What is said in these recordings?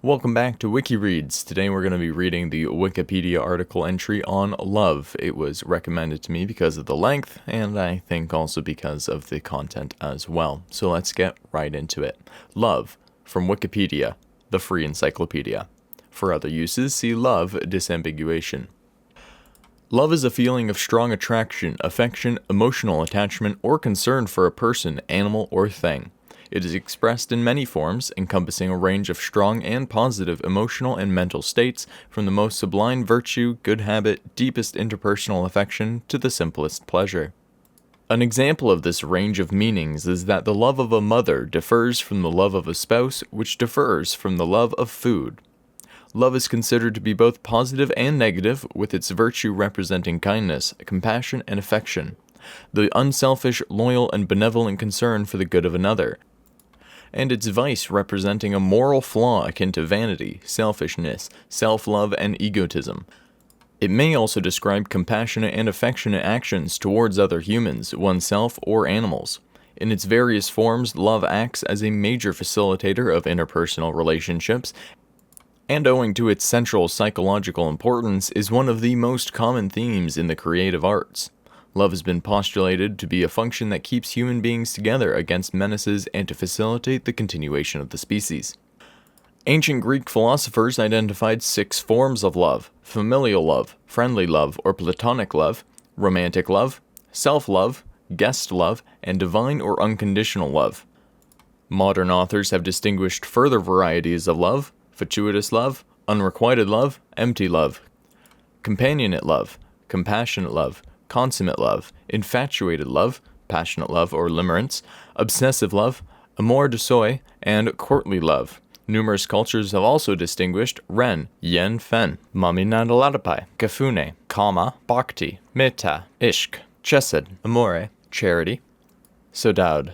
Welcome back to WikiReads. Today we're going to be reading the Wikipedia article entry on love. It was recommended to me because of the length, and I think also because of the content as well. So let's get right into it. Love, from Wikipedia, the free encyclopedia. For other uses, see love disambiguation. Love is a feeling of strong attraction, affection, emotional attachment, or concern for a person, animal, or thing. It is expressed in many forms, encompassing a range of strong and positive emotional and mental states, from the most sublime virtue, good habit, deepest interpersonal affection, to the simplest pleasure. An example of this range of meanings is that the love of a mother differs from the love of a spouse, which differs from the love of food. Love is considered to be both positive and negative, with its virtue representing kindness, compassion, and affection. The unselfish, loyal, and benevolent concern for the good of another, and its vice representing a moral flaw akin to vanity, selfishness, self-love, and egotism. It may also describe compassionate and affectionate actions towards other humans, oneself, or animals. In its various forms, love acts as a major facilitator of interpersonal relationships, and owing to its central psychological importance, is one of the most common themes in the creative arts. Love has been postulated to be a function that keeps human beings together against menaces and to facilitate the continuation of the species. Ancient Greek philosophers identified 6 forms of love: familial love, friendly love or platonic love, romantic love, self-love, guest love, and divine or unconditional love. Modern authors have distinguished further varieties of love: fatuous love, unrequited love, empty love, companionate love, compassionate love, consummate love, infatuated love, passionate love or limerence, obsessive love, amour de soi, and courtly love. Numerous cultures have also distinguished ren, yen, fen, maminadaladapai, kafune, kama, bhakti, metta, ishq, chesed, amore, charity, sodaud,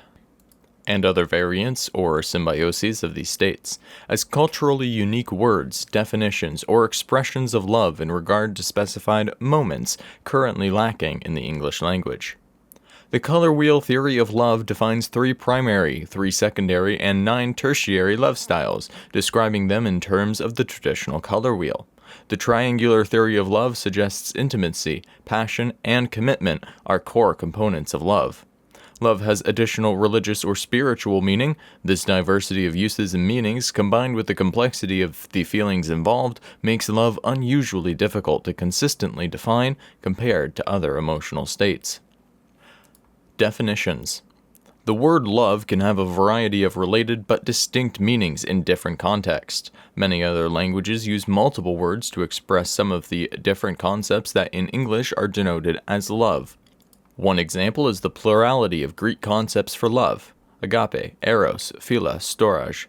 and other variants or symbioses of these states, as culturally unique words, definitions, or expressions of love in regard to specified moments currently lacking in the English language. The color wheel theory of love defines 3 primary, 3 secondary, and 9 tertiary love styles, describing them in terms of the traditional color wheel. The triangular theory of love suggests intimacy, passion, and commitment are core components of love. Love has additional religious or spiritual meaning. This diversity of uses and meanings, combined with the complexity of the feelings involved, makes love unusually difficult to consistently define compared to other emotional states. Definitions. The word love can have a variety of related but distinct meanings in different contexts. Many other languages use multiple words to express some of the different concepts that in English are denoted as love. One example is the plurality of Greek concepts for love: agape, eros, philia, storge.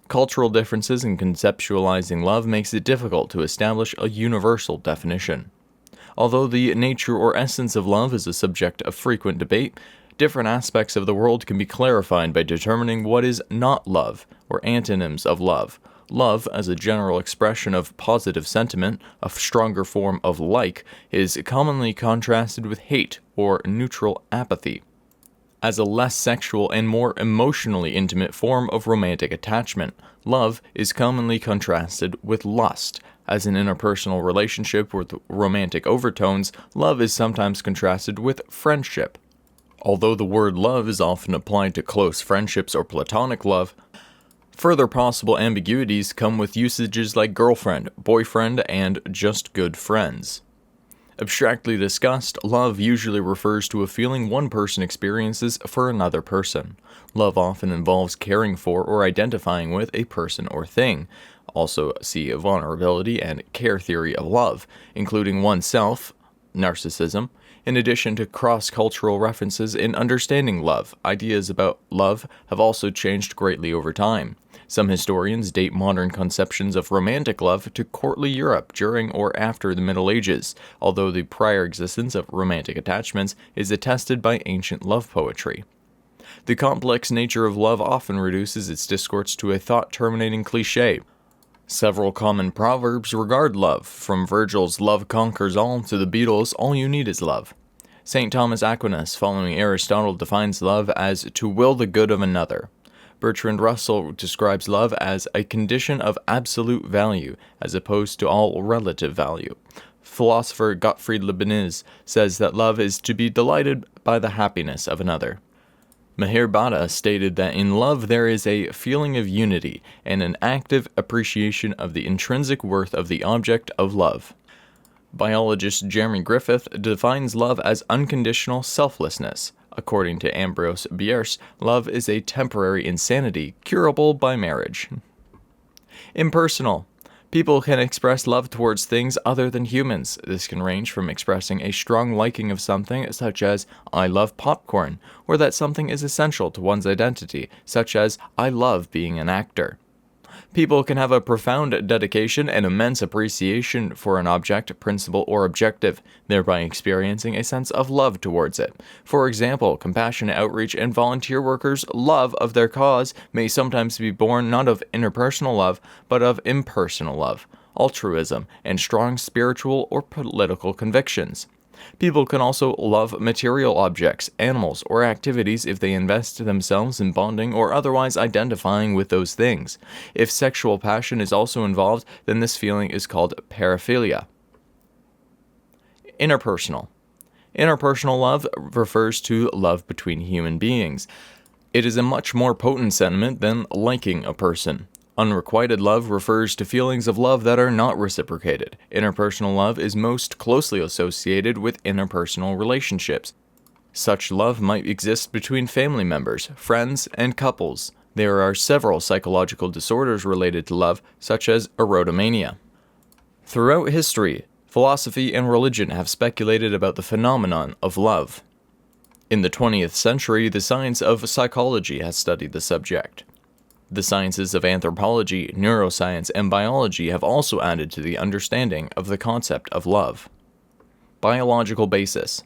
Cultural differences in conceptualizing love makes it difficult to establish a universal definition. Although the nature or essence of love is a subject of frequent debate, different aspects of the world can be clarified by determining what is not love, or antonyms of love. Love, as a general expression of positive sentiment, a stronger form of like, is commonly contrasted with hate or neutral apathy. As a less sexual and more emotionally intimate form of romantic attachment, love is commonly contrasted with lust. As an interpersonal relationship with romantic overtones, love is sometimes contrasted with friendship. Although the word love is often applied to close friendships or platonic love, further possible ambiguities come with usages like girlfriend, boyfriend, and just good friends. Abstractly discussed, love usually refers to a feeling one person experiences for another person. Love often involves caring for or identifying with a person or thing. Also see vulnerability and care theory of love, including oneself, narcissism. In addition to cross-cultural references in understanding love, ideas about love have also changed greatly over time. Some historians date modern conceptions of romantic love to courtly Europe during or after the Middle Ages, although the prior existence of romantic attachments is attested by ancient love poetry. The complex nature of love often reduces its discourse to a thought-terminating cliché. Several common proverbs regard love, from Virgil's "love conquers all" to the Beatles' "all you need is love." St. Thomas Aquinas, following Aristotle, defines love as to will the good of another. Bertrand Russell describes love as a condition of absolute value, as opposed to all relative value. Philosopher Gottfried Leibniz says that love is to be delighted by the happiness of another. Meher Bhatta stated that in love there is a feeling of unity and an active appreciation of the intrinsic worth of the object of love. Biologist Jeremy Griffith defines love as unconditional selflessness. According to Ambrose Bierce, love is a temporary insanity curable by marriage. Impersonal. People can express love towards things other than humans. This can range from expressing a strong liking of something, such as, I love popcorn, or that something is essential to one's identity, such as, I love being an actor. People can have a profound dedication and immense appreciation for an object, principle, or objective, thereby experiencing a sense of love towards it. For example, compassionate outreach and volunteer workers' love of their cause may sometimes be born not of interpersonal love, but of impersonal love, altruism, and strong spiritual or political convictions. People can also love material objects, animals, or activities if they invest themselves in bonding or otherwise identifying with those things. If sexual passion is also involved, then this feeling is called paraphilia. Interpersonal. Interpersonal love refers to love between human beings. It is a much more potent sentiment than liking a person. Unrequited love refers to feelings of love that are not reciprocated. Interpersonal love is most closely associated with interpersonal relationships. Such love might exist between family members, friends, and couples. There are several psychological disorders related to love, such as erotomania. Throughout history, philosophy and religion have speculated about the phenomenon of love. In the 20th century, the science of psychology has studied the subject. The sciences of anthropology, neuroscience, and biology have also added to the understanding of the concept of love. Biological basis.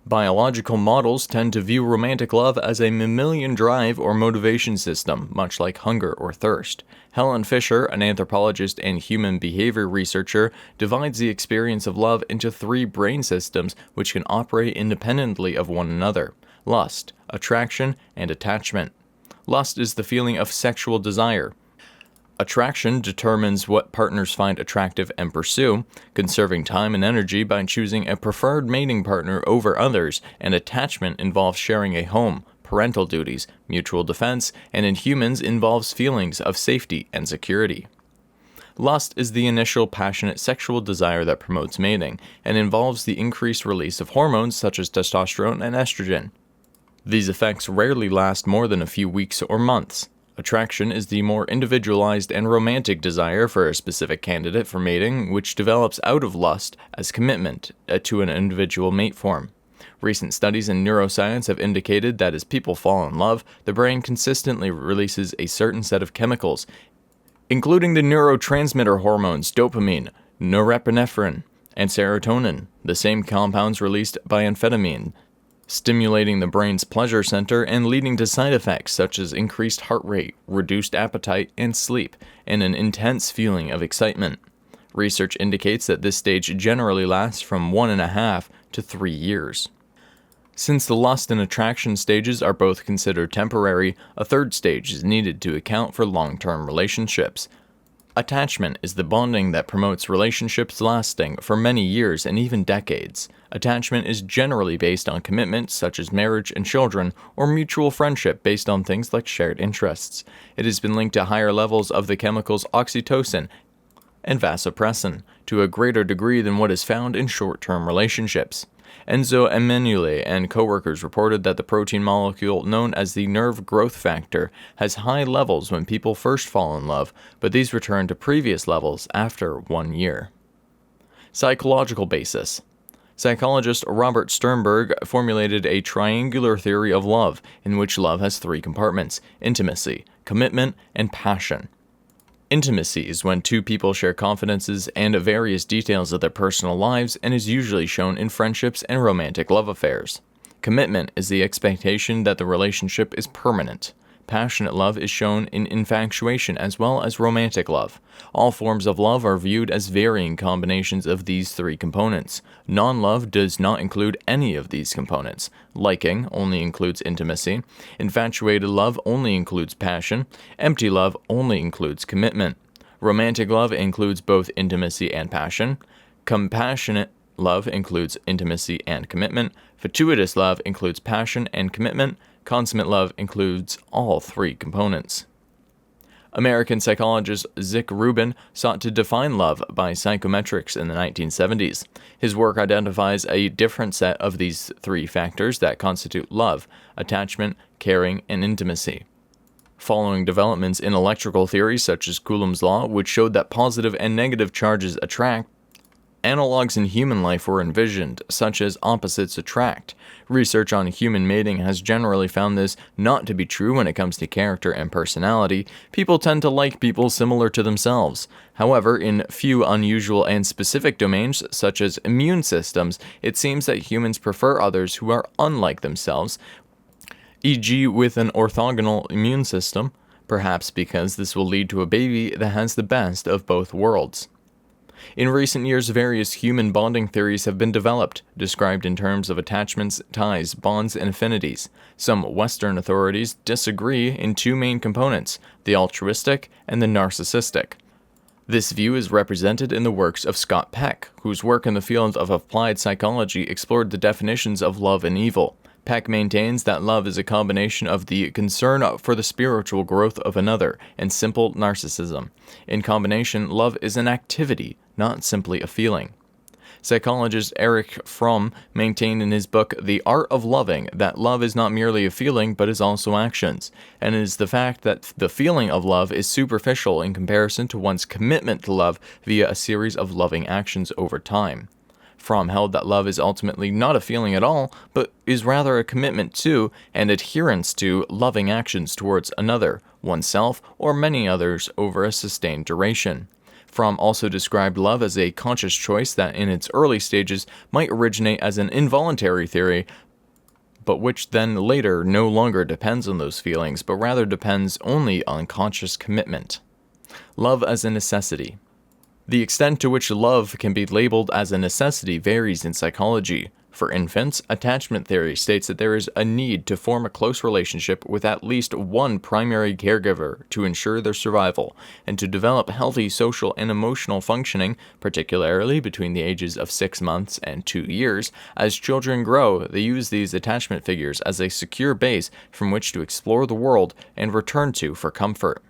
Biological models tend to view romantic love as a mammalian drive or motivation system, much like hunger or thirst. Helen Fisher, an anthropologist and human behavior researcher, divides the experience of love into 3 brain systems which can operate independently of one another: lust, attraction, and attachment. Lust is the feeling of sexual desire. Attraction determines what partners find attractive and pursue, conserving time and energy by choosing a preferred mating partner over others, and attachment involves sharing a home, parental duties, mutual defense, and in humans involves feelings of safety and security. Lust is the initial passionate sexual desire that promotes mating, and involves the increased release of hormones such as testosterone and estrogen. These effects rarely last more than a few weeks or months. Attraction is the more individualized and romantic desire for a specific candidate for mating, which develops out of lust as commitment to an individual mate form. Recent studies in neuroscience have indicated that as people fall in love, the brain consistently releases a certain set of chemicals, including the neurotransmitter hormones dopamine, norepinephrine, and serotonin, the same compounds released by amphetamine, stimulating the brain's pleasure center and leading to side effects such as increased heart rate, reduced appetite and sleep, and an intense feeling of excitement. Research indicates that this stage generally lasts from 1.5 to 3 years. Since the lust and attraction stages are both considered temporary, a third stage is needed to account for long-term relationships. Attachment is the bonding that promotes relationships lasting for many years and even decades. Attachment is generally based on commitments such as marriage and children, or mutual friendship based on things like shared interests. It has been linked to higher levels of the chemicals oxytocin and vasopressin to a greater degree than what is found in short-term relationships. Enzo Emanuele and co-workers reported that the protein molecule known as the nerve growth factor has high levels when people first fall in love, but these return to previous levels after 1 year. Psychological basis. Psychologist Robert Sternberg formulated a triangular theory of love, in which love has 3 compartments: intimacy, commitment, and passion. Intimacy is when 2 people share confidences and various details of their personal lives, and is usually shown in friendships and romantic love affairs. Commitment is the expectation that the relationship is permanent. Passionate love is shown in infatuation as well as romantic love. All forms of love are viewed as varying combinations of these three components. Non-love does not include any of these components. Liking only includes intimacy. Infatuated love only includes passion. Empty love only includes commitment. Romantic love includes both intimacy and passion. Compassionate love includes intimacy and commitment. Fatuous love includes passion and commitment. Consummate love includes all three components. American psychologist Zick Rubin sought to define love by psychometrics in the 1970s. His work identifies a different set of these three factors that constitute love: attachment, caring, and intimacy. Following developments in electrical theory such as Coulomb's law, which showed that positive and negative charges attract, analogs in human life were envisioned, such as opposites attract. Research on human mating has generally found this not to be true when it comes to character and personality. People tend to like people similar to themselves. However, in few unusual and specific domains, such as immune systems, it seems that humans prefer others who are unlike themselves, e.g. with an orthogonal immune system, perhaps because this will lead to a baby that has the best of both worlds. In recent years, various human bonding theories have been developed, described in terms of attachments, ties, bonds, and affinities. Some Western authorities disagree in two main components, the altruistic and the narcissistic. This view is represented in the works of Scott Peck, whose work in the field of applied psychology explored the definitions of love and evil. Peck maintains that love is a combination of the concern for the spiritual growth of another and simple narcissism. In combination, love is an activity, not simply a feeling. Psychologist Erich Fromm maintained in his book The Art of Loving that love is not merely a feeling but is also actions, and it is the fact that the feeling of love is superficial in comparison to one's commitment to love via a series of loving actions over time. Fromm held that love is ultimately not a feeling at all, but is rather a commitment to and adherence to loving actions towards another, oneself, or many others over a sustained duration. Fromm also described love as a conscious choice that in its early stages might originate as an involuntary theory, but which then later no longer depends on those feelings, but rather depends only on conscious commitment. Love as a necessity. The extent to which love can be labeled as a necessity varies in psychology. For infants, attachment theory states that there is a need to form a close relationship with at least one primary caregiver to ensure their survival, and to develop healthy social and emotional functioning, particularly between the ages of 6 months and 2 years. As children grow, they use these attachment figures as a secure base from which to explore the world and return to for comfort.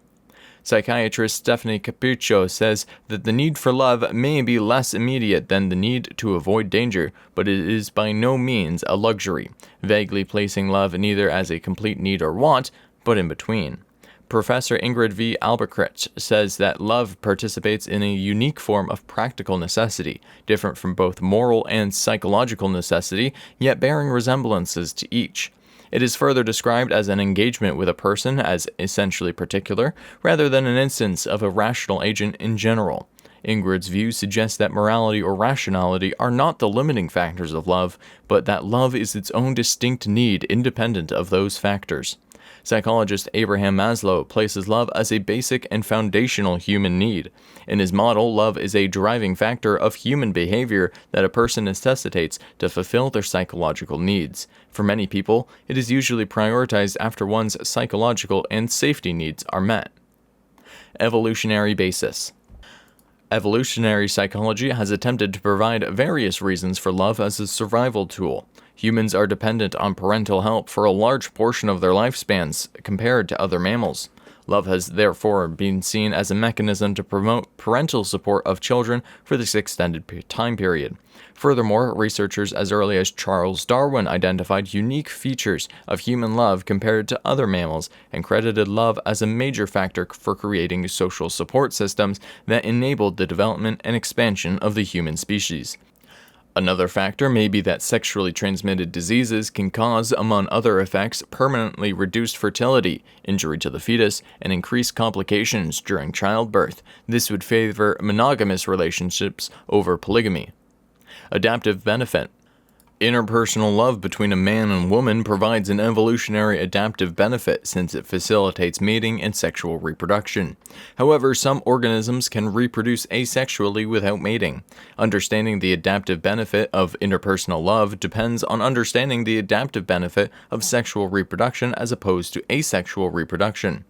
Psychiatrist Stephanie Capuccio says that the need for love may be less immediate than the need to avoid danger, but it is by no means a luxury, vaguely placing love neither as a complete need or want, but in between. Professor Ingrid V. Albrecht says that love participates in a unique form of practical necessity, different from both moral and psychological necessity, yet bearing resemblances to each. It is further described as an engagement with a person as essentially particular, rather than an instance of a rational agent in general. Ingrid's view suggests that morality or rationality are not the limiting factors of love, but that love is its own distinct need independent of those factors. Psychologist Abraham Maslow places love as a basic and foundational human need. In his model, love is a driving factor of human behavior that a person necessitates to fulfill their psychological needs. For many people, it is usually prioritized after one's psychological and safety needs are met. Evolutionary basis. Evolutionary psychology has attempted to provide various reasons for love as a survival tool. Humans are dependent on parental help for a large portion of their lifespans compared to other mammals. Love has therefore been seen as a mechanism to promote parental support of children for this extended time period. Furthermore, researchers as early as Charles Darwin identified unique features of human love compared to other mammals and credited love as a major factor for creating social support systems that enabled the development and expansion of the human species. Another factor may be that sexually transmitted diseases can cause, among other effects, permanently reduced fertility, injury to the fetus, and increased complications during childbirth. This would favor monogamous relationships over polygamy. Adaptive benefit. Interpersonal love between a man and woman provides an evolutionary adaptive benefit since it facilitates mating and sexual reproduction. However, some organisms can reproduce asexually without mating. Understanding the adaptive benefit of interpersonal love depends on understanding the adaptive benefit of sexual reproduction as opposed to asexual reproduction.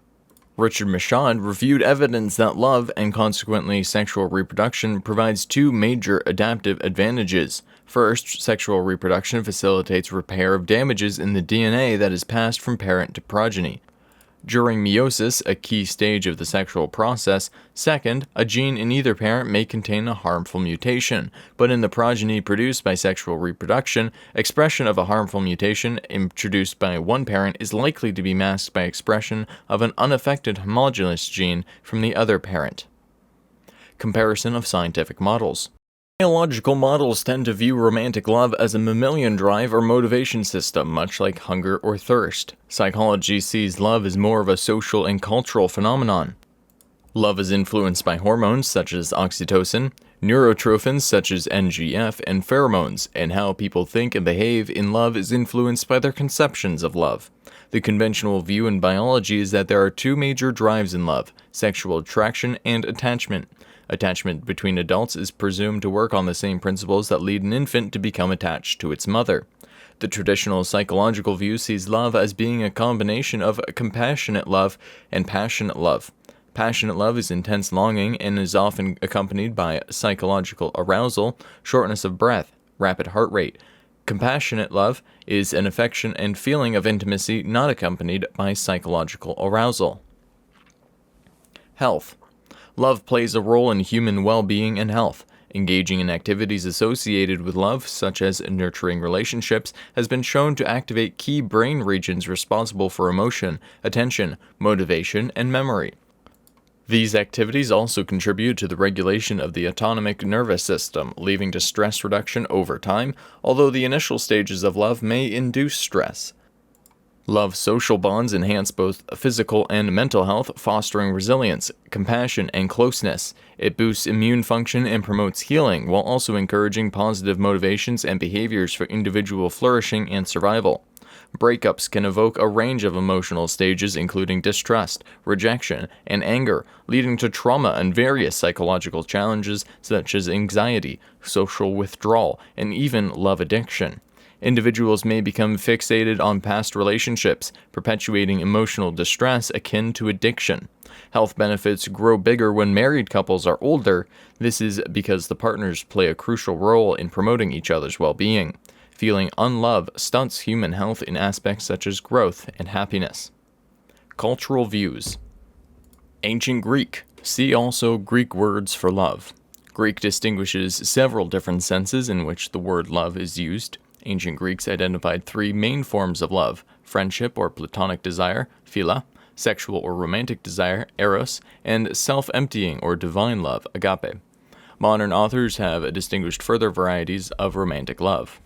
Richard Michaud reviewed evidence that love, and consequently sexual reproduction, provides two major adaptive advantages. First, sexual reproduction facilitates repair of damages in the DNA that is passed from parent to progeny during meiosis, a key stage of the sexual process. Second, a gene in either parent may contain a harmful mutation, but in the progeny produced by sexual reproduction, expression of a harmful mutation introduced by one parent is likely to be masked by expression of an unaffected homologous gene from the other parent. Comparison of scientific models. Biological models tend to view romantic love as a mammalian drive or motivation system, much like hunger or thirst. Psychology sees love as more of a social and cultural phenomenon. Love is influenced by hormones such as oxytocin, neurotrophins such as NGF, and pheromones, and how people think and behave in love is influenced by their conceptions of love. The conventional view in biology is that there are two major drives in love: sexual attraction and attachment. Attachment between adults is presumed to work on the same principles that lead an infant to become attached to its mother. The traditional psychological view sees love as being a combination of compassionate love and passionate love. Passionate love is intense longing and is often accompanied by psychological arousal, shortness of breath, rapid heart rate. Compassionate love is an affection and feeling of intimacy not accompanied by psychological arousal. Health. Love plays a role in human well-being and health. Engaging in activities associated with love, such as nurturing relationships, has been shown to activate key brain regions responsible for emotion, attention, motivation, and memory. These activities also contribute to the regulation of the autonomic nervous system, leading to stress reduction over time, although the initial stages of love may induce stress. Love social bonds enhance both physical and mental health, fostering resilience, compassion, and closeness. It boosts immune function and promotes healing, while also encouraging positive motivations and behaviors for individual flourishing and survival. Breakups can evoke a range of emotional stages, including distrust, rejection, and anger, leading to trauma and various psychological challenges such as anxiety, social withdrawal, and even love addiction. Individuals may become fixated on past relationships, perpetuating emotional distress akin to addiction. Health benefits grow bigger when married couples are older. This is because the partners play a crucial role in promoting each other's well-being. Feeling unloved stunts human health in aspects such as growth and happiness. Cultural views. Ancient Greek. See also Greek words for love. Greek distinguishes several different senses in which the word love is used. Ancient Greeks identified three main forms of love: friendship or platonic desire, philia, sexual or romantic desire, eros, and self-emptying or divine love, agape. Modern authors have distinguished further varieties of romantic love.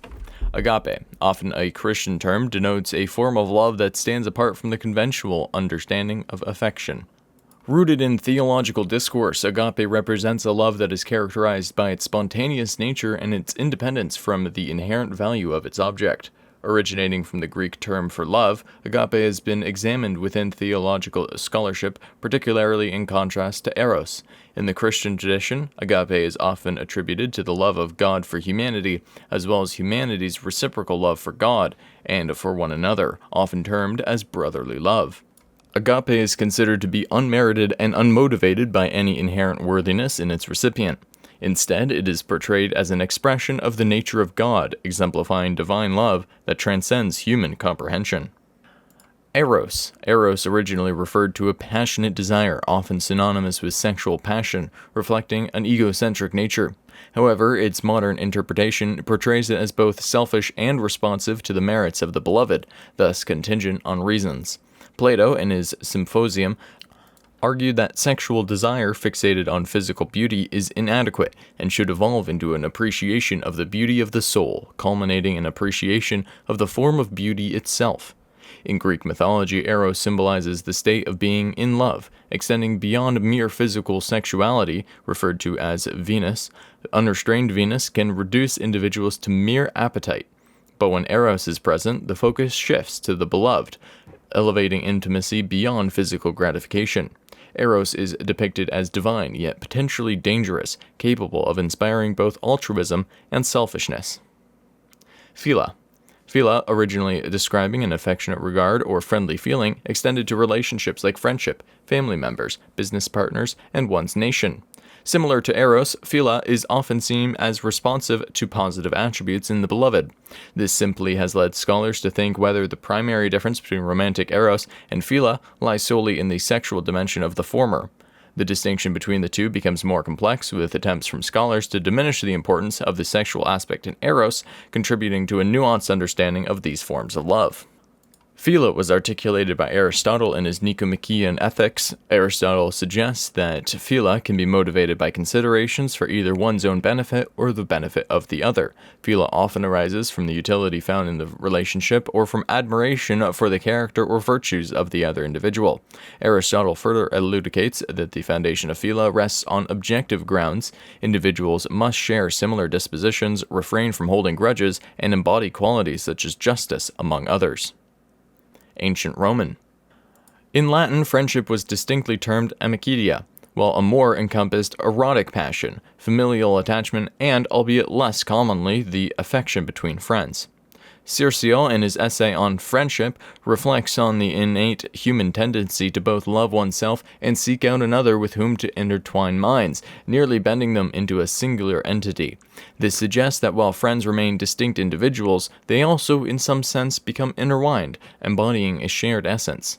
Agape, often a Christian term, denotes a form of love that stands apart from the conventional understanding of affection. Rooted in theological discourse, agape represents a love that is characterized by its spontaneous nature and its independence from the inherent value of its object. Originating from the Greek term for love, agape has been examined within theological scholarship, particularly in contrast to eros. In the Christian tradition, agape is often attributed to the love of God for humanity, as well as humanity's reciprocal love for God and for one another, often termed as brotherly love. Agape is considered to be unmerited and unmotivated by any inherent worthiness in its recipient. Instead, it is portrayed as an expression of the nature of God, exemplifying divine love that transcends human comprehension. Eros. Eros originally referred to a passionate desire, often synonymous with sexual passion, reflecting an egocentric nature. However, its modern interpretation portrays it as both selfish and responsive to the merits of the beloved, thus contingent on reasons. Plato, in his Symposium, argued that sexual desire fixated on physical beauty is inadequate and should evolve into an appreciation of the beauty of the soul, culminating in appreciation of the form of beauty itself. In Greek mythology, Eros symbolizes the state of being in love, extending beyond mere physical sexuality, referred to as Venus. Unrestrained Venus can reduce individuals to mere appetite. But when Eros is present, the focus shifts to the beloved, elevating intimacy beyond physical gratification. Eros is depicted as divine, yet potentially dangerous, capable of inspiring both altruism and selfishness. Philia. Philia, originally describing an affectionate regard or friendly feeling, extended to relationships like friendship, family members, business partners, and one's nation. Similar to Eros, philia is often seen as responsive to positive attributes in the beloved. This simply has led scholars to think whether the primary difference between romantic Eros and philia lies solely in the sexual dimension of the former. The distinction between the two becomes more complex, with attempts from scholars to diminish the importance of the sexual aspect in Eros, contributing to a nuanced understanding of these forms of love. Philia was articulated by Aristotle in his Nicomachean Ethics. Aristotle suggests that philia can be motivated by considerations for either one's own benefit or the benefit of the other. Philia often arises from the utility found in the relationship or from admiration for the character or virtues of the other individual. Aristotle further elucidates that the foundation of philia rests on objective grounds. Individuals must share similar dispositions, refrain from holding grudges, and embody qualities such as justice, among others. Ancient Roman. In Latin, friendship was distinctly termed amicitia, while amor encompassed erotic passion, familial attachment, and, albeit less commonly, the affection between friends. Circio, in his essay on friendship, reflects on the innate human tendency to both love oneself and seek out another with whom to intertwine minds, nearly bending them into a singular entity. This suggests that while friends remain distinct individuals, they also, in some sense, become intertwined, embodying a shared essence.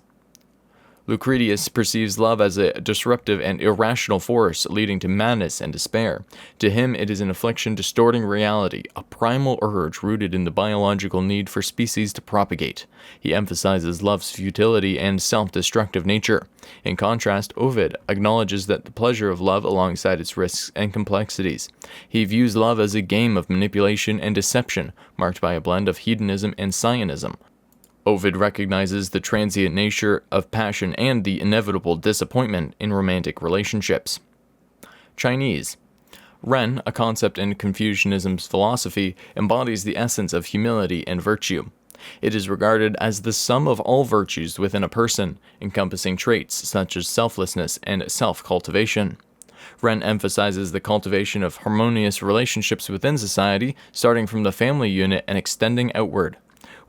Lucretius perceives love as a disruptive and irrational force leading to madness and despair. To him, it is an affliction distorting reality, a primal urge rooted in the biological need for species to propagate. He emphasizes love's futility and self-destructive nature. In contrast, Ovid acknowledges that the pleasure of love alongside its risks and complexities. He views love as a game of manipulation and deception, marked by a blend of hedonism and Psionism. Ovid recognizes the transient nature of passion and the inevitable disappointment in romantic relationships. Chinese. Ren, a concept in Confucianism's philosophy, embodies the essence of humility and virtue. It is regarded as the sum of all virtues within a person, encompassing traits such as selflessness and self-cultivation. Ren emphasizes the cultivation of harmonious relationships within society, starting from the family unit and extending outward.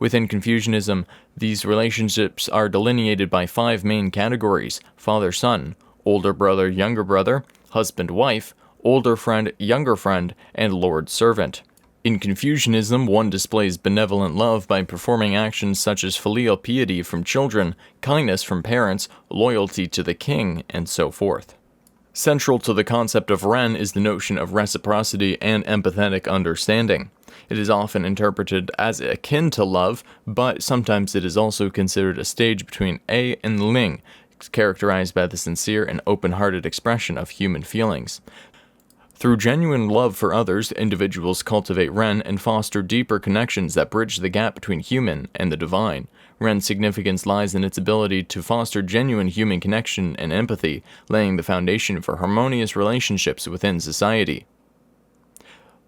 Within Confucianism, these relationships are delineated by 5 main categories: father-son, older brother-younger brother, husband-wife, older friend, younger friend, and lord-servant. In Confucianism, one displays benevolent love by performing actions such as filial piety from children, kindness from parents, loyalty to the king, and so forth. Central to the concept of Ren is the notion of reciprocity and empathetic understanding. It is often interpreted as akin to love, but sometimes it is also considered a stage between A and Ling, characterized by the sincere and open-hearted expression of human feelings. Through genuine love for others, individuals cultivate Ren and foster deeper connections that bridge the gap between human and the divine. Ren's significance lies in its ability to foster genuine human connection and empathy, laying the foundation for harmonious relationships within society.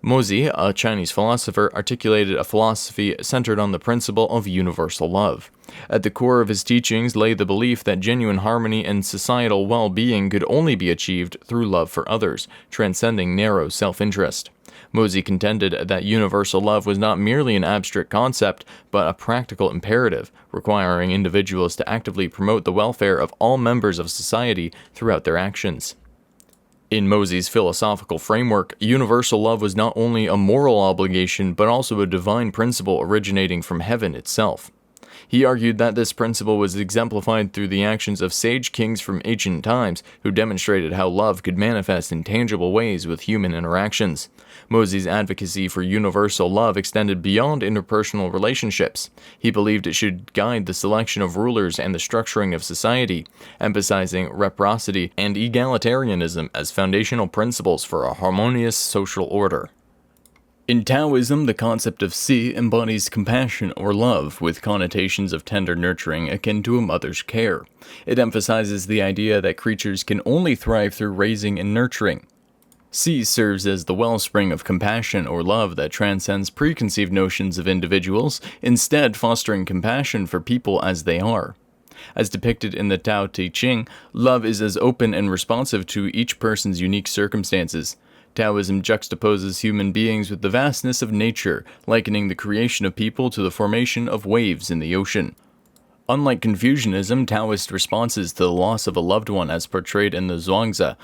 Mozi, a Chinese philosopher, articulated a philosophy centered on the principle of universal love. At the core of his teachings lay the belief that genuine harmony and societal well-being could only be achieved through love for others, transcending narrow self-interest. Mozi contended that universal love was not merely an abstract concept, but a practical imperative, requiring individuals to actively promote the welfare of all members of society throughout their actions. In Mozi's philosophical framework, universal love was not only a moral obligation, but also a divine principle originating from heaven itself. He argued that this principle was exemplified through the actions of sage kings from ancient times, who demonstrated how love could manifest in tangible ways with human interactions. Mozi's advocacy for universal love extended beyond interpersonal relationships. He believed it should guide the selection of rulers and the structuring of society, emphasizing reciprocity and egalitarianism as foundational principles for a harmonious social order. In Taoism, the concept of Si embodies compassion or love, with connotations of tender nurturing akin to a mother's care. It emphasizes the idea that creatures can only thrive through raising and nurturing. C serves as the wellspring of compassion or love that transcends preconceived notions of individuals, instead fostering compassion for people as they are. As depicted in the Tao Te Ching, love is as open and responsive to each person's unique circumstances. Taoism juxtaposes human beings with the vastness of nature, likening the creation of people to the formation of waves in the ocean. Unlike Confucianism, Taoist responses to the loss of a loved one as portrayed in the Zhuangzi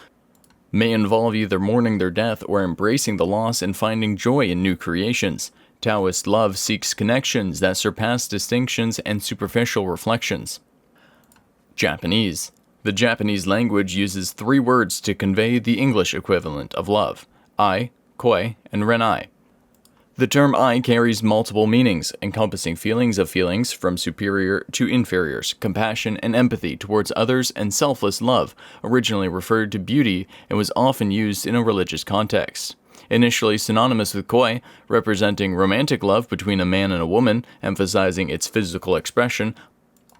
may involve either mourning their death or embracing the loss and finding joy in new creations. Taoist love seeks connections that surpass distinctions and superficial reflections. Japanese. The Japanese language uses 3 words to convey the English equivalent of love: ai, koi, and renai. The term I carries multiple meanings, encompassing feelings from superior to inferiors, compassion and empathy towards others, and selfless love, originally referred to beauty and was often used in a religious context. Initially synonymous with koi, representing romantic love between a man and a woman, emphasizing its physical expression,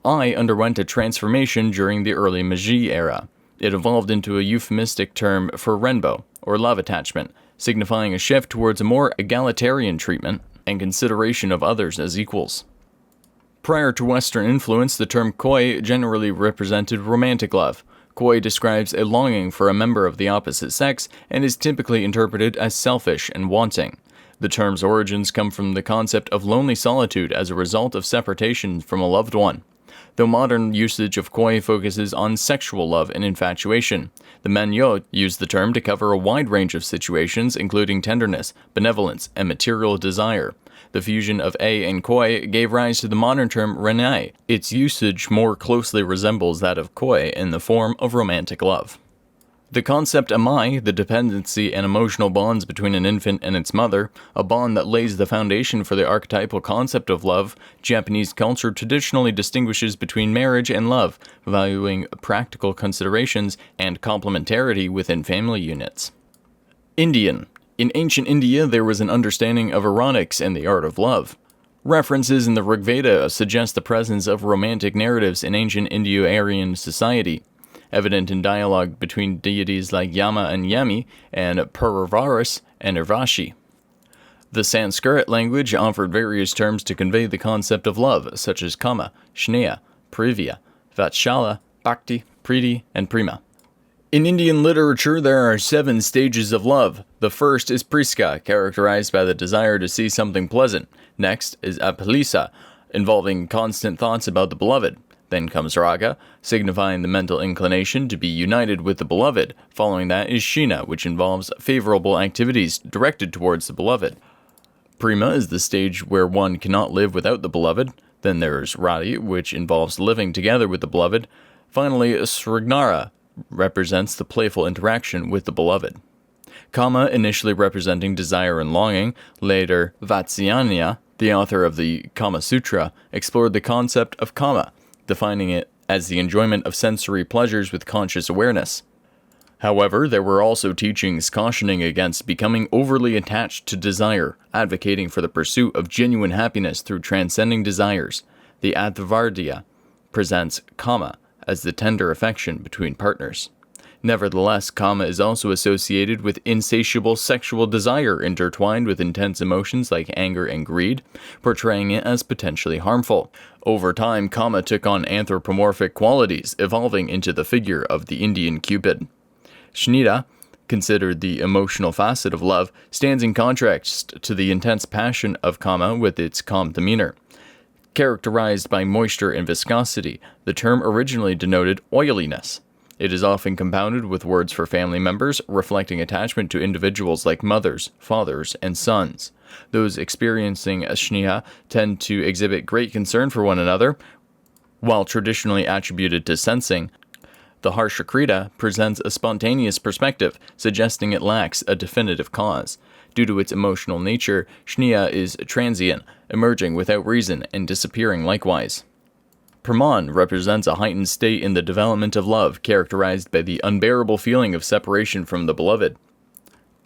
I underwent a transformation during the early Meiji era. It evolved into a euphemistic term for renbo, or love attachment, signifying a shift towards a more egalitarian treatment and consideration of others as equals. Prior to Western influence, the term koi generally represented romantic love. Koi describes a longing for a member of the opposite sex and is typically interpreted as selfish and wanting. The term's origins come from the concept of lonely solitude as a result of separation from a loved one. Though modern usage of koi focuses on sexual love and infatuation, the Manyō used the term to cover a wide range of situations including tenderness, benevolence, and material desire. The fusion of A and koi gave rise to the modern term renai. Its usage more closely resembles that of koi in the form of romantic love. The concept amai, the dependency and emotional bonds between an infant and its mother, a bond that lays the foundation for the archetypal concept of love. Japanese culture traditionally distinguishes between marriage and love, valuing practical considerations and complementarity within family units. Indian. In ancient India, there was an understanding of erotics and the art of love. References in the Rig Veda suggest the presence of romantic narratives in ancient Indo-Aryan society, evident in dialogue between deities like Yama and Yami, and Puravaras and Urvashi. The Sanskrit language offered various terms to convey the concept of love, such as kama, sneha, privya, vatsala, bhakti, priti, and prema. In Indian literature, there are 7 stages of love. The first is priska, characterized by the desire to see something pleasant. Next is apalisa, involving constant thoughts about the beloved. Then comes raga, signifying the mental inclination to be united with the beloved. Following that is shina, which involves favorable activities directed towards the beloved. Prema is the stage where one cannot live without the beloved. Then there's rati, which involves living together with the beloved. Finally, srignara represents the playful interaction with the beloved. Kama, initially representing desire and longing. Later, Vatsyanya, the author of the Kama Sutra, explored the concept of kama, defining it as the enjoyment of sensory pleasures with conscious awareness. However, there were also teachings cautioning against becoming overly attached to desire, advocating for the pursuit of genuine happiness through transcending desires. The Advaita presents kama as the tender affection between partners. Nevertheless, kama is also associated with insatiable sexual desire intertwined with intense emotions like anger and greed, portraying it as potentially harmful. Over time, kama took on anthropomorphic qualities, evolving into the figure of the Indian Cupid. Shnita, considered the emotional facet of love, stands in contrast to the intense passion of kama with its calm demeanor. Characterized by moisture and viscosity, the term originally denoted oiliness. It is often compounded with words for family members, reflecting attachment to individuals like mothers, fathers, and sons. Those experiencing ashniha tend to exhibit great concern for one another. While traditionally attributed to sensing, the harshakrita presents a spontaneous perspective, suggesting it lacks a definitive cause. Due to its emotional nature, shniha is transient, emerging without reason and disappearing likewise. Praman represents a heightened state in the development of love, characterized by the unbearable feeling of separation from the beloved.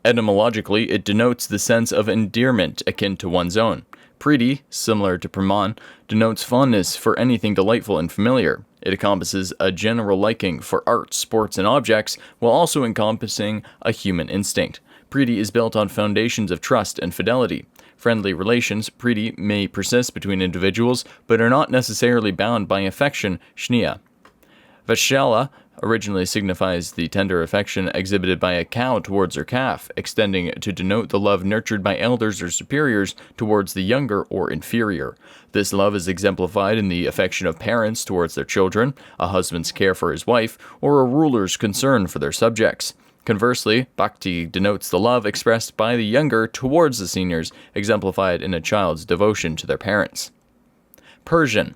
Etymologically, it denotes the sense of endearment akin to one's own. Priti, similar to Praman, denotes fondness for anything delightful and familiar. It encompasses a general liking for art, sports, and objects, while also encompassing a human instinct. Priti is built on foundations of trust and fidelity. Friendly relations, priti, may persist between individuals, but are not necessarily bound by affection, shniya. Vatsala originally signifies the tender affection exhibited by a cow towards her calf, extending to denote the love nurtured by elders or superiors towards the younger or inferior. This love is exemplified in the affection of parents towards their children, a husband's care for his wife, or a ruler's concern for their subjects. Conversely, bhakti denotes the love expressed by the younger towards the seniors, exemplified in a child's devotion to their parents. Persian.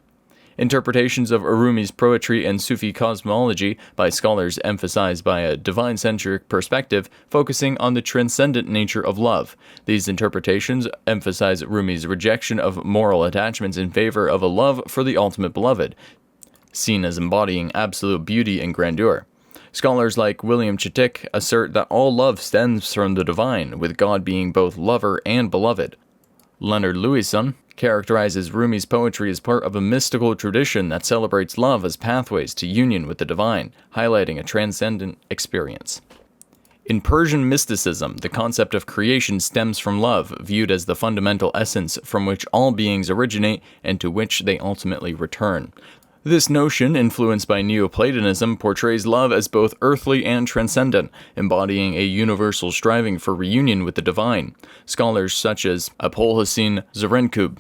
Interpretations of Rumi's poetry and Sufi cosmology by scholars emphasized by a divine-centric perspective focusing on the transcendent nature of love. These interpretations emphasize Rumi's rejection of moral attachments in favor of a love for the ultimate beloved, seen as embodying absolute beauty and grandeur. Scholars like William Chittick assert that all love stems from the divine, with God being both lover and beloved. Leonard Lewison characterizes Rumi's poetry as part of a mystical tradition that celebrates love as pathways to union with the divine, highlighting a transcendent experience. In Persian mysticism, the concept of creation stems from love, viewed as the fundamental essence from which all beings originate and to which they ultimately return. This notion, influenced by Neoplatonism, portrays love as both earthly and transcendent, embodying a universal striving for reunion with the divine. Scholars such as Abolhassan Zarenkub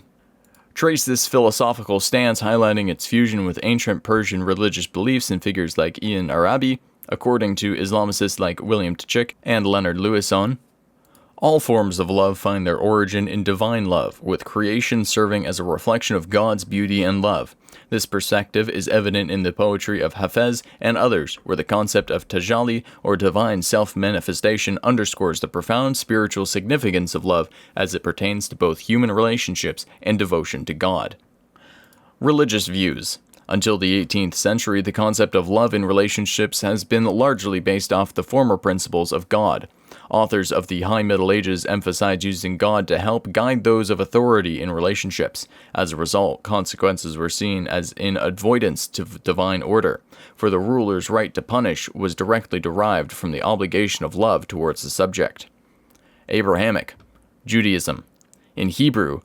trace this philosophical stance, highlighting its fusion with ancient Persian religious beliefs in figures like Ibn Arabi. According to Islamicists like William Tchik and Leonard Lewison, all forms of love find their origin in divine love, with creation serving as a reflection of God's beauty and love. This perspective is evident in the poetry of Hafez and others, where the concept of tajalli, or divine self-manifestation, underscores the profound spiritual significance of love as it pertains to both human relationships and devotion to God. Religious views. Until the 18th century, the concept of love in relationships has been largely based off the former principles of God. Authors of the High Middle Ages emphasized using God to help guide those of authority in relationships. As a result, consequences were seen as in avoidance to divine order, for the ruler's right to punish was directly derived from the obligation of love towards the subject. Abrahamic Judaism. In Hebrew,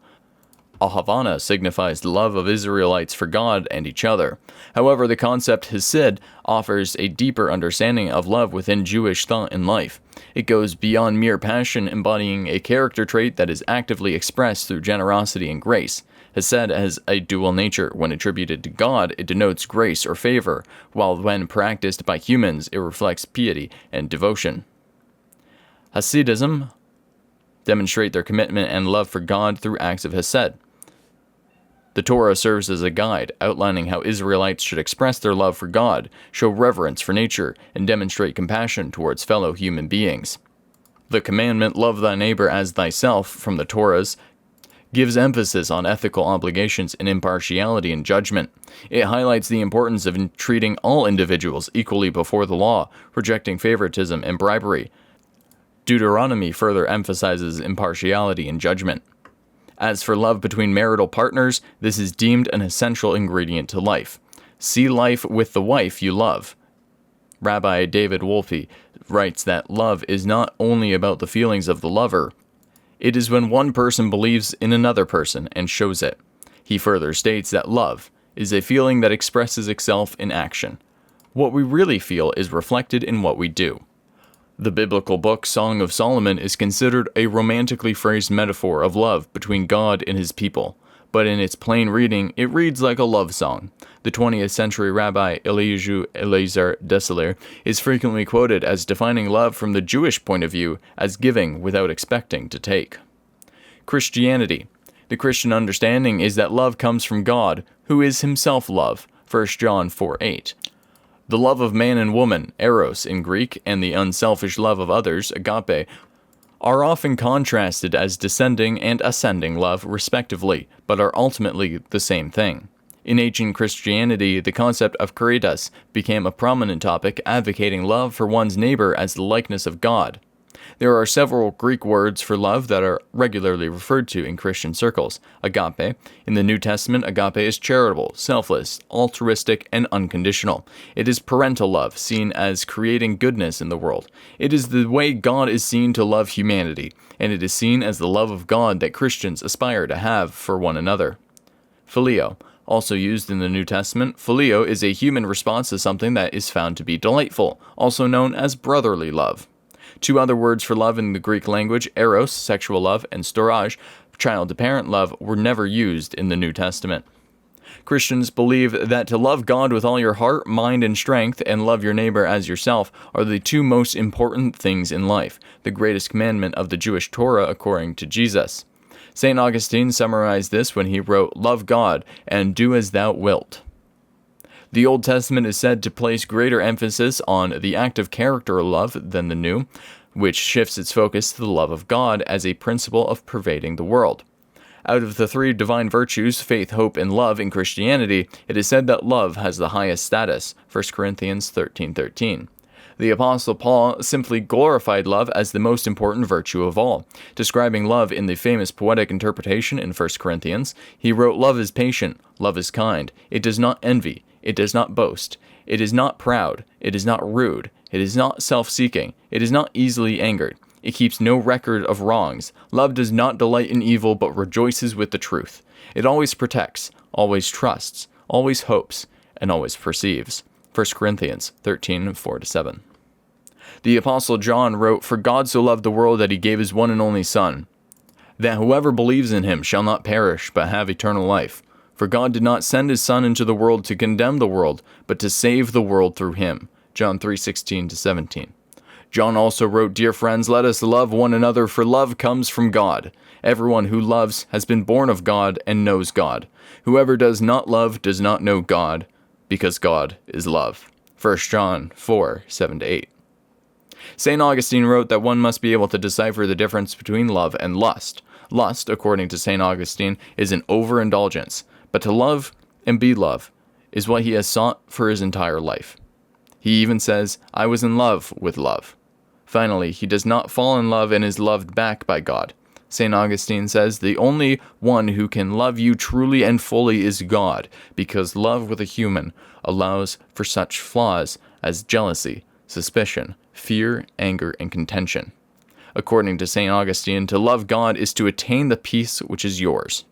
Ahavana signifies the love of Israelites for God and each other. However, the concept Hesed offers a deeper understanding of love within Jewish thought and life. It goes beyond mere passion, embodying a character trait that is actively expressed through generosity and grace. Hesed has a dual nature. When attributed to God, it denotes grace or favor, while when practiced by humans, it reflects piety and devotion. Hasidism demonstrate their commitment and love for God through acts of Hesed. The Torah serves as a guide, outlining how Israelites should express their love for God, show reverence for nature, and demonstrate compassion towards fellow human beings. The commandment, "Love thy neighbor as thyself," from the Torahs, gives emphasis on ethical obligations and impartiality in judgment. It highlights the importance of treating all individuals equally before the law, rejecting favoritism and bribery. Deuteronomy further emphasizes impartiality in judgment. As for love between marital partners, this is deemed an essential ingredient to life. See life with the wife you love. Rabbi David Wolpe writes that love is not only about the feelings of the lover, it is when one person believes in another person and shows it. He further states that love is a feeling that expresses itself in action. What we really feel is reflected in what we do. The biblical book Song of Solomon is considered a romantically phrased metaphor of love between God and his people, but in its plain reading, it reads like a love song. The 20th century Rabbi Eliezer Dessler is frequently quoted as defining love from the Jewish point of view as giving without expecting to take. Christianity. The Christian understanding is that love comes from God, who is himself love, 1 John 4:8. The love of man and woman, eros in Greek, and the unselfish love of others, agape, are often contrasted as descending and ascending love, respectively, but are ultimately the same thing. In ancient Christianity, the concept of caritas became a prominent topic, advocating love for one's neighbor as the likeness of God. There are several Greek words for love that are regularly referred to in Christian circles. Agape. In the New Testament, agape is charitable, selfless, altruistic, and unconditional. It is parental love, seen as creating goodness in the world. It is the way God is seen to love humanity, and it is seen as the love of God that Christians aspire to have for one another. Phileo. Also used in the New Testament, phileo is a human response to something that is found to be delightful, also known as brotherly love. Two other words for love in the Greek language, eros, sexual love, and storge, child-to-parent love, were never used in the New Testament. Christians believe that to love God with all your heart, mind, and strength, and love your neighbor as yourself, are the two most important things in life, the greatest commandment of the Jewish Torah according to Jesus. St. Augustine summarized this when he wrote, "Love God, and do as thou wilt." The Old Testament is said to place greater emphasis on the active character love than the New, which shifts its focus to the love of God as a principle of pervading the world. Out of the three divine virtues, faith, hope, and love in Christianity, it is said that love has the highest status, 1 Corinthians 13:13. The Apostle Paul simply glorified love as the most important virtue of all. Describing love in the famous poetic interpretation in 1 Corinthians, he wrote, "Love is patient, love is kind, it does not envy, it does not boast, it is not proud, it is not rude, it is not self-seeking, it is not easily angered, it keeps no record of wrongs. Love does not delight in evil, but rejoices with the truth. It always protects, always trusts, always hopes, and always perceives." 1 Corinthians 13:4-7. The Apostle John wrote, "For God so loved the world that he gave his one and only Son, that whoever believes in him shall not perish, but have eternal life. For God did not send his Son into the world to condemn the world, but to save the world through him." John 3:16-17. John also wrote, "Dear friends, let us love one another, for love comes from God. Everyone who loves has been born of God and knows God. Whoever does not love does not know God, because God is love." 1 John 4:7-8. St. Augustine wrote that one must be able to decipher the difference between love and lust. Lust, according to St. Augustine, is an overindulgence, but to love and be loved is what he has sought for his entire life. He even says, "I was in love with love." Finally, he does not fall in love and is loved back by God. St. Augustine says, "The only one who can love you truly and fully is God, because love with a human allows for such flaws as jealousy, suspicion, fear, anger, and contention." According to St. Augustine, to love God is to attain the peace which is yours.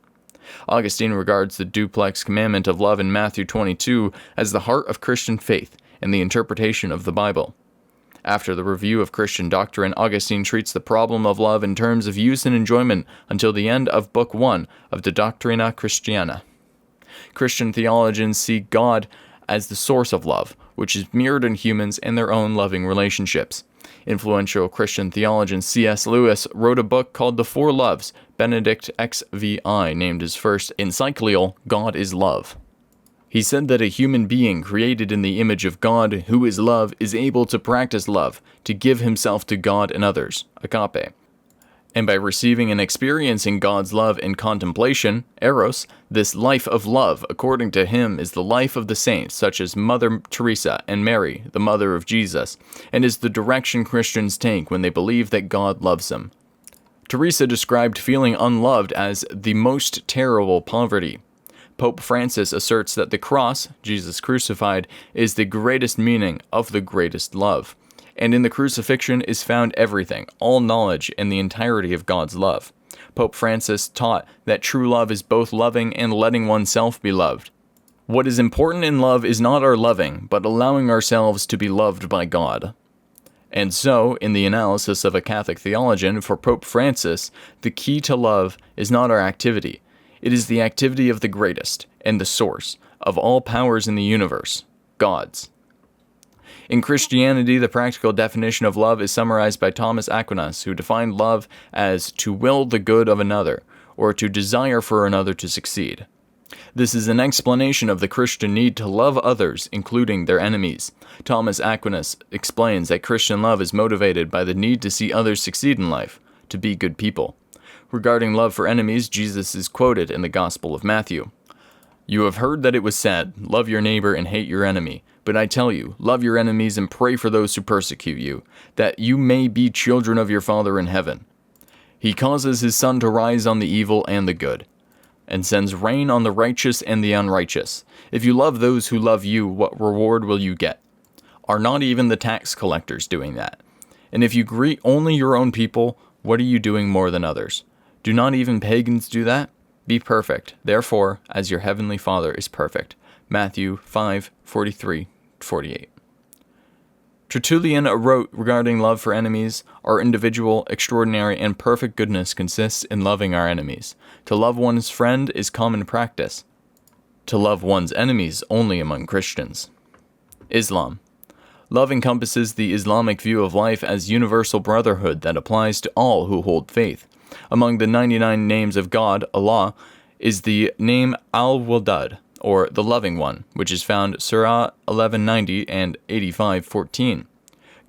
Augustine regards the duplex commandment of love in Matthew 22 as the heart of Christian faith and the interpretation of the Bible. After the review of Christian doctrine, Augustine treats the problem of love in terms of use and enjoyment until the end of Book 1 of the Doctrina Christiana. Christian theologians see God as the source of love, which is mirrored in humans and their own loving relationships. Influential Christian theologian C.S. Lewis wrote a book called The Four Loves, Benedict XVI named his first encyclical, God is Love. He said that a human being created in the image of God, who is love, is able to practice love, to give himself to God and others, agape. And by receiving and experiencing God's love in contemplation, eros, this life of love, according to him, is the life of the saints, such as Mother Teresa and Mary, the mother of Jesus, and is the direction Christians take when they believe that God loves them. Teresa described feeling unloved as the most terrible poverty. Pope Francis asserts that the cross, Jesus crucified, is the greatest meaning of the greatest love. And in the crucifixion is found everything, all knowledge, and the entirety of God's love. Pope Francis taught that true love is both loving and letting oneself be loved. What is important in love is not our loving, but allowing ourselves to be loved by God. And so, in the analysis of a Catholic theologian, for Pope Francis, the key to love is not our activity. It is the activity of the greatest, and the source, of all powers in the universe, God's. In Christianity, the practical definition of love is summarized by Thomas Aquinas, who defined love as to will the good of another, or to desire for another to succeed. This is an explanation of the Christian need to love others, including their enemies. Thomas Aquinas explains that Christian love is motivated by the need to see others succeed in life, to be good people. Regarding love for enemies, Jesus is quoted in the Gospel of Matthew. "You have heard that it was said, 'Love your neighbor and hate your enemy.' But I tell you, love your enemies and pray for those who persecute you, that you may be children of your Father in heaven. He causes his sun to rise on the evil and the good, and sends rain on the righteous and the unrighteous. If you love those who love you, what reward will you get? Are not even the tax collectors doing that? And if you greet only your own people, what are you doing more than others? Do not even pagans do that? Be perfect, therefore, as your heavenly Father is perfect. Matthew 5:43-48. Tertullian wrote regarding love for enemies, our individual, extraordinary, and perfect goodness consists in loving our enemies. To love one's friend is common practice. To love one's enemies only among Christians. Islam. Love encompasses the Islamic view of life as universal brotherhood that applies to all who hold faith. Among the 99 names of God, Allah is the name Al-Wadud, or the Loving One, which is found Surah 1190 and 85:14.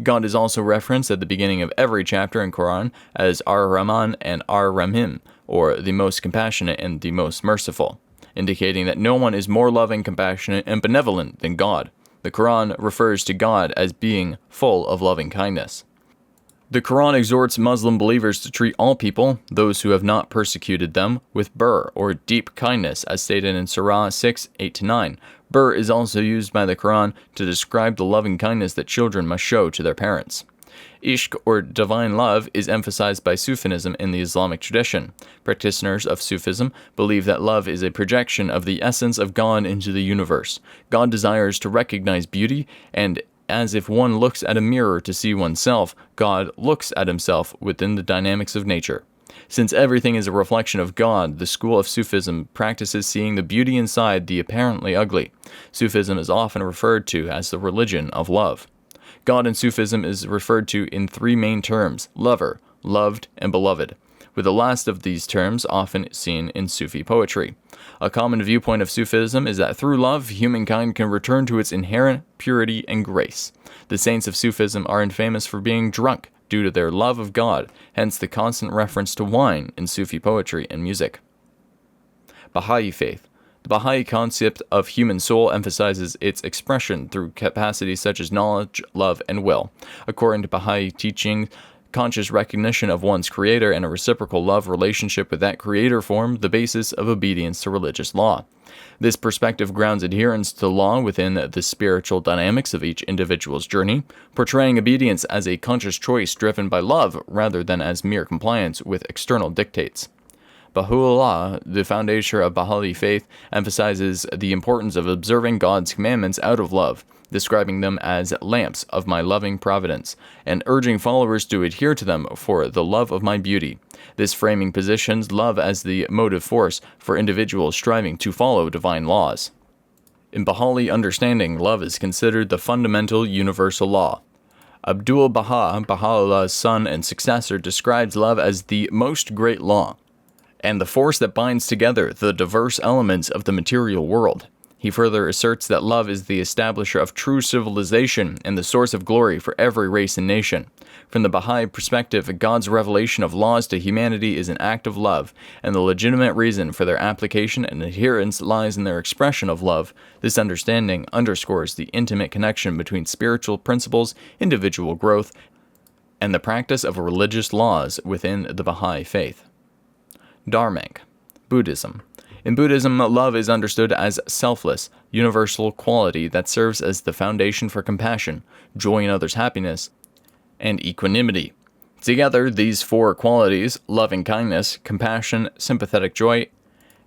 God is also referenced at the beginning of every chapter in Quran as Ar-Rahman and Ar-Rahim, or the most compassionate and the most merciful, indicating that no one is more loving, compassionate, and benevolent than God. The Quran refers to God as being full of loving kindness. The Quran exhorts Muslim believers to treat all people, those who have not persecuted them, with birr, or deep kindness, as stated in Surah 6:8-9. Birr is also used by the Quran to describe the loving kindness that children must show to their parents. Ishq, or divine love, is emphasized by Sufism in the Islamic tradition. Practitioners of Sufism believe that love is a projection of the essence of God into the universe. God desires to recognize beauty, and as if one looks at a mirror to see oneself, God looks at himself within the dynamics of nature. Since everything is a reflection of God, the school of Sufism practices seeing the beauty inside the apparently ugly. Sufism is often referred to as the religion of love. God in Sufism is referred to in three main terms: lover, loved, and beloved, with the last of these terms often seen in Sufi poetry. A common viewpoint of Sufism is that through love, humankind can return to its inherent purity and grace. The saints of Sufism are infamous for being drunk due to their love of God, hence the constant reference to wine in Sufi poetry and music. Bahá'í Faith. The Bahá'í concept of human soul emphasizes its expression through capacities such as knowledge, love, and will. According to Bahá'í teaching, conscious recognition of one's creator and a reciprocal love relationship with that creator form the basis of obedience to religious law. This perspective grounds adherence to law within the spiritual dynamics of each individual's journey, portraying obedience as a conscious choice driven by love rather than as mere compliance with external dictates. Baha'u'llah, the founder of Bahá'í Faith, emphasizes the importance of observing God's commandments out of love, describing them as lamps of my loving providence, and urging followers to adhere to them for the love of my beauty. This framing positions love as the motive force for individuals striving to follow divine laws. In Bahá'í understanding, love is considered the fundamental universal law. Abdul-Baha, Baha'u'llah's son and successor, describes love as the most great law, and the force that binds together the diverse elements of the material world. He further asserts that love is the establisher of true civilization and the source of glory for every race and nation. From the Baha'i perspective, God's revelation of laws to humanity is an act of love, and the legitimate reason for their application and adherence lies in their expression of love. This understanding underscores the intimate connection between spiritual principles, individual growth, and the practice of religious laws within the Baha'i faith. Dharmic Buddhism. In Buddhism, love is understood as selfless, universal quality that serves as the foundation for compassion, joy in others' happiness, and equanimity. Together, these four qualities, loving kindness, compassion, sympathetic joy,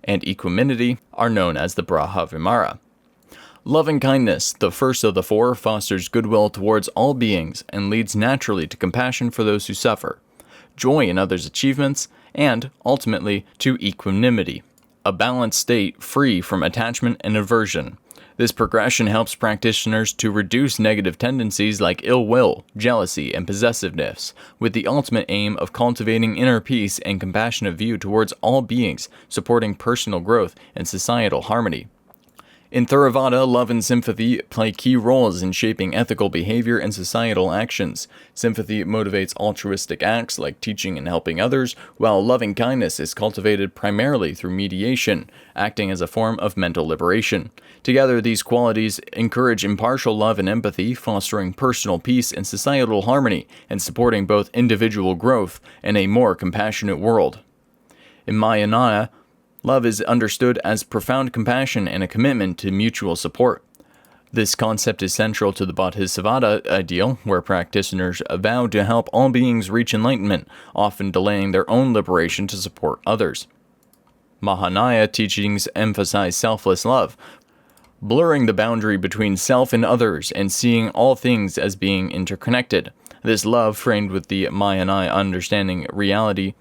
and equanimity, are known as the Brahmavimara. Loving kindness, the first of the four, fosters goodwill towards all beings and leads naturally to compassion for those who suffer, joy in others' achievements, and, ultimately, to equanimity, a balanced state free from attachment and aversion. This progression helps practitioners to reduce negative tendencies like ill will, jealousy, and possessiveness, with the ultimate aim of cultivating inner peace and compassionate view towards all beings, supporting personal growth and societal harmony. In Theravada, love and sympathy play key roles in shaping ethical behavior and societal actions. Sympathy motivates altruistic acts like teaching and helping others, while loving kindness is cultivated primarily through mediation, acting as a form of mental liberation. Together, these qualities encourage impartial love and empathy, fostering personal peace and societal harmony, and supporting both individual growth and a more compassionate world. In Mahayana, love is understood as profound compassion and a commitment to mutual support. This concept is central to the Bodhisattva ideal, where practitioners vow to help all beings reach enlightenment, often delaying their own liberation to support others. Mahayana teachings emphasize selfless love, blurring the boundary between self and others and seeing all things as being interconnected. This love, framed with the Mahayana understanding reality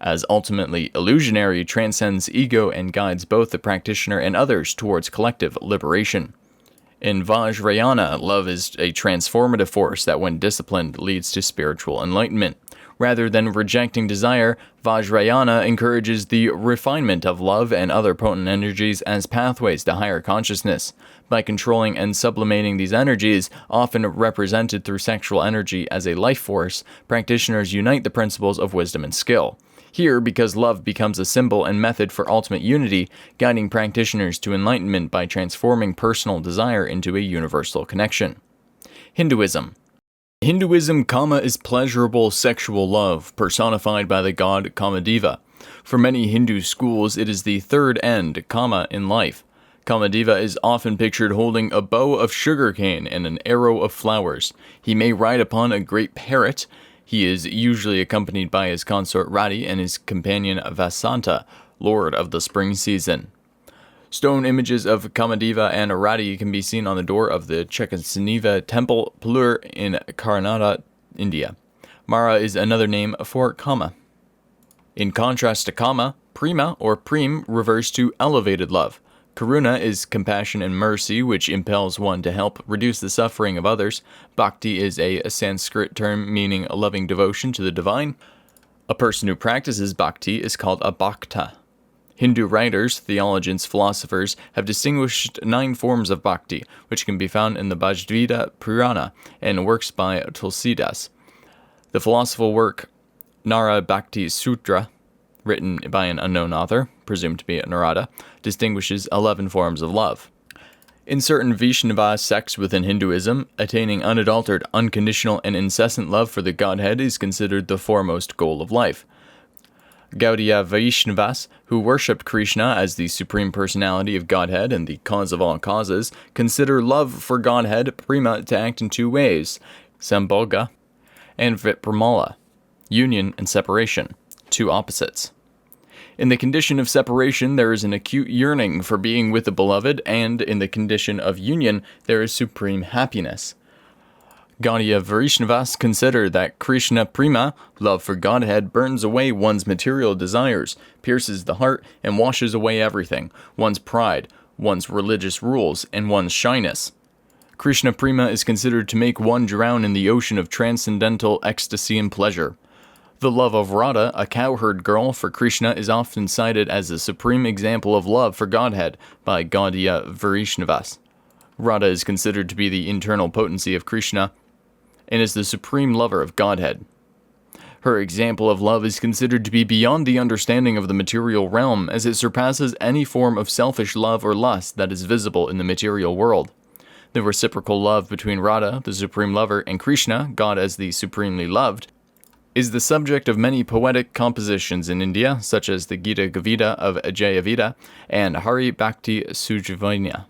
as ultimately illusionary, transcends ego and guides both the practitioner and others towards collective liberation. In Vajrayana, love is a transformative force that, when disciplined, leads to spiritual enlightenment. Rather than rejecting desire, Vajrayana encourages the refinement of love and other potent energies as pathways to higher consciousness. By controlling and sublimating these energies, often represented through sexual energy as a life force, practitioners unite the principles of wisdom and skill. Here, because love becomes a symbol and method for ultimate unity, guiding practitioners to enlightenment by transforming personal desire into a universal connection. Hinduism. Hinduism, Kama is pleasurable sexual love, personified by the god Kamadeva. For many Hindu schools, it is the third end, Kama, in life. Kamadeva is often pictured holding a bow of sugarcane and an arrow of flowers. He may ride upon a great parrot. He is usually accompanied by his consort Rati and his companion Vasanta, lord of the spring season. Stone images of Kamadeva and Rati can be seen on the door of the Chekasaniva temple, Pulur, in Karnataka, India. Mara is another name for Kama. In contrast to Kama, Prema or Prem refers to elevated love. Karuna is compassion and mercy, which impels one to help reduce the suffering of others. Bhakti is a Sanskrit term meaning loving devotion to the divine. A person who practices bhakti is called a bhakta. Hindu writers, theologians, philosophers have distinguished 9 forms of bhakti, which can be found in the Bhagavad Purana and works by Tulsidas. The philosophical work Nara Bhakti Sutra, written by an unknown author, presumed to be Narada, distinguishes 11 forms of love. In certain Vaishnava sects within Hinduism, attaining unadulterated, unconditional, and incessant love for the Godhead is considered the foremost goal of life. Gaudiya Vaishnavas, who worshipped Krishna as the supreme personality of Godhead and the cause of all causes, consider love for Godhead prema to act in 2 ways, sambhoga and vipramala, union and separation, 2 opposites. In the condition of separation, there is an acute yearning for being with the beloved, and in the condition of union, there is supreme happiness. Gaudiya Vaishnavas consider that Krishna Prema, love for Godhead, burns away one's material desires, pierces the heart, and washes away everything, one's pride, one's religious rules, and one's shyness. Krishna Prema is considered to make one drown in the ocean of transcendental ecstasy and pleasure. The love of Radha, a cowherd girl for Krishna, is often cited as a supreme example of love for Godhead by Gaudiya Vaishnavas. Radha is considered to be the internal potency of Krishna, and is the supreme lover of Godhead. Her example of love is considered to be beyond the understanding of the material realm, as it surpasses any form of selfish love or lust that is visible in the material world. The reciprocal love between Radha, the supreme lover, and Krishna, God as the supremely loved, is the subject of many poetic compositions in India, such as the Gita Gavita of Jayavita and Hari Bhakti Sujavanya.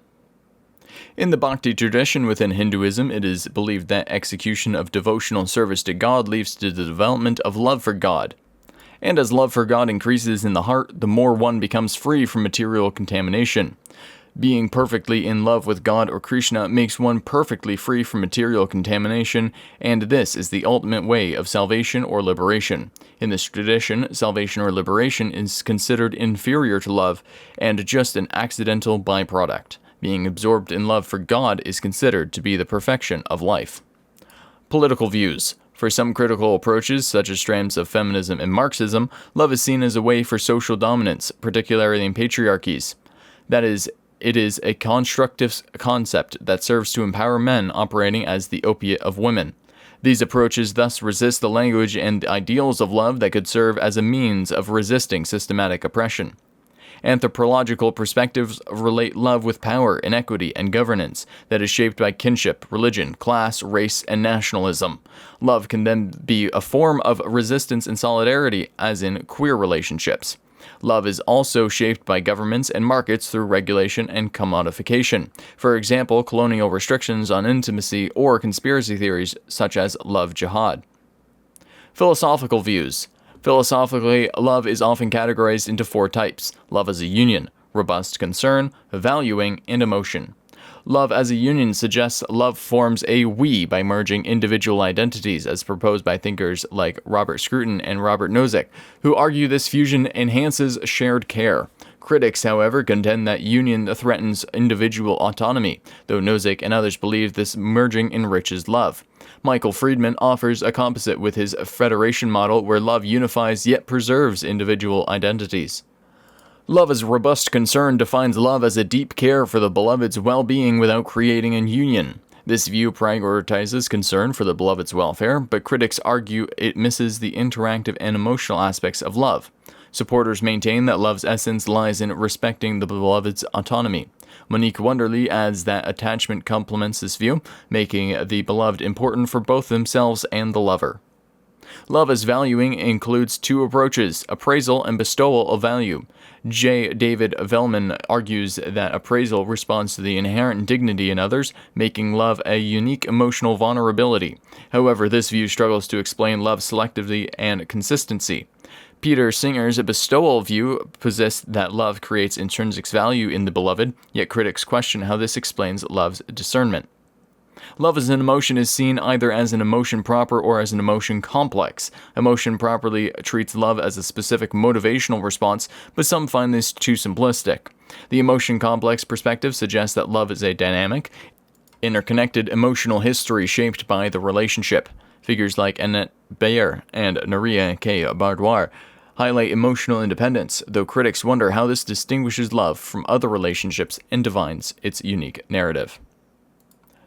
In the Bhakti tradition within Hinduism, it is believed that execution of devotional service to God leads to the development of love for God. And as love for God increases in the heart, the more one becomes free from material contamination. Being perfectly in love with God or Krishna makes one perfectly free from material contamination, and this is the ultimate way of salvation or liberation. In this tradition, salvation or liberation is considered inferior to love and just an accidental byproduct. Being absorbed in love for God is considered to be the perfection of life. Political views. For some critical approaches, such as strands of feminism and Marxism, love is seen as a way for social dominance, particularly in patriarchies. That is, it is a constructive concept that serves to empower men operating as the opiate of women. These approaches thus resist the language and ideals of love that could serve as a means of resisting systematic oppression. Anthropological perspectives relate love with power, inequity, and governance that is shaped by kinship, religion, class, race, and nationalism. Love can then be a form of resistance and solidarity, as in queer relationships. Love is also shaped by governments and markets through regulation and commodification. For example, colonial restrictions on intimacy or conspiracy theories such as love jihad. Philosophical views. Philosophically, love is often categorized into 4 types: love as a union, robust concern, valuing, and emotion. Love as a union suggests love forms a we by merging individual identities, as proposed by thinkers like Robert Scruton and Robert Nozick, who argue this fusion enhances shared care. Critics, however, contend that union threatens individual autonomy, though Nozick and others believe this merging enriches love. Michael Friedman offers a composite with his federation model where love unifies yet preserves individual identities. Love as robust concern defines love as a deep care for the beloved's well-being without creating a union. This view prioritizes concern for the beloved's welfare, but critics argue it misses the interactive and emotional aspects of love. Supporters maintain that love's essence lies in respecting the beloved's autonomy. Monique Wunderly adds that attachment complements this view, making the beloved important for both themselves and the lover. Love as valuing includes 2 approaches: appraisal and bestowal of value. J. David Vellman argues that appraisal responds to the inherent dignity in others, making love a unique emotional vulnerability. However, this view struggles to explain love selectively and consistency. Peter Singer's bestowal view posits that love creates intrinsic value in the beloved, yet critics question how this explains love's discernment. Love as an emotion is seen either as an emotion proper or as an emotion complex. Emotion properly treats love as a specific motivational response, but some find this too simplistic. The emotion complex perspective suggests that love is a dynamic, interconnected emotional history shaped by the relationship. Figures like Annette Bayer and Naria K. Bardoir highlight emotional independence, though critics wonder how this distinguishes love from other relationships and defines its unique narrative.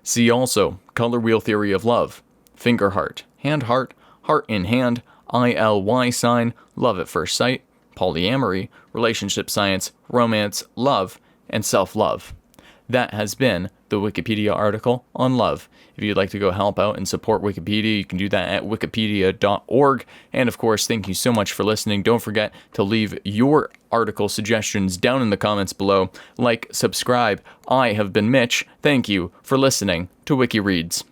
See also color wheel theory of love, finger heart, heart in hand, ILY sign, love at first sight, polyamory, relationship science, romance, love, and self-love. That has been the Wikipedia article on love. If you'd like to go help out and support Wikipedia, you can do that at wikipedia.org. And of course, thank you so much for listening. Don't forget to leave your article suggestions down in the comments below. Like, subscribe. I have been Mitch. Thank you for listening to WikiReads.